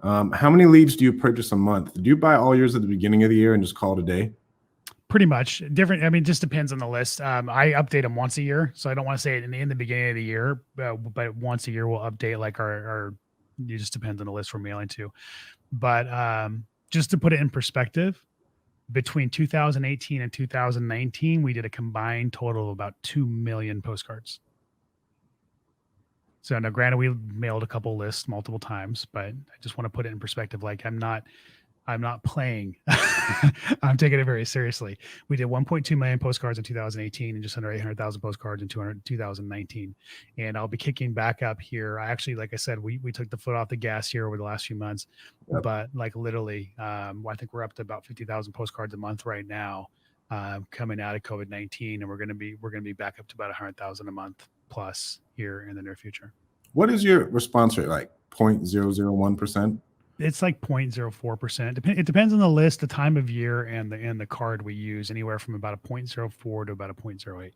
How many leads do you purchase a month? Do you buy all yours at the beginning of the year and just call it a day? Pretty much different. I mean, just depends on the list. I update them once a year, so I don't want to say it in the beginning of the year, but once a year we'll update like our. It just depends on the list we're mailing to, but just to put it in perspective, between 2018 and 2019, we did a combined total of about 2 million postcards. So now, granted, we mailed a couple lists multiple times, but I just want to put it in perspective. Like I'm not playing. I'm taking it very seriously. We did 1.2 million postcards in 2018 and just under 800,000 postcards in 2019. And I'll be kicking back up here. I actually, like I said, we took the foot off the gas here over the last few months, but like literally, I think we're up to about 50,000 postcards a month right now, coming out of COVID-19. And we're going to be back up to about 100,000 a month plus here in the near future. What is your response rate? Like 0.001%? It's like 0.04%. It depends on the list, the time of year, and the card we use, anywhere from about a 0.04 to about a 0.08.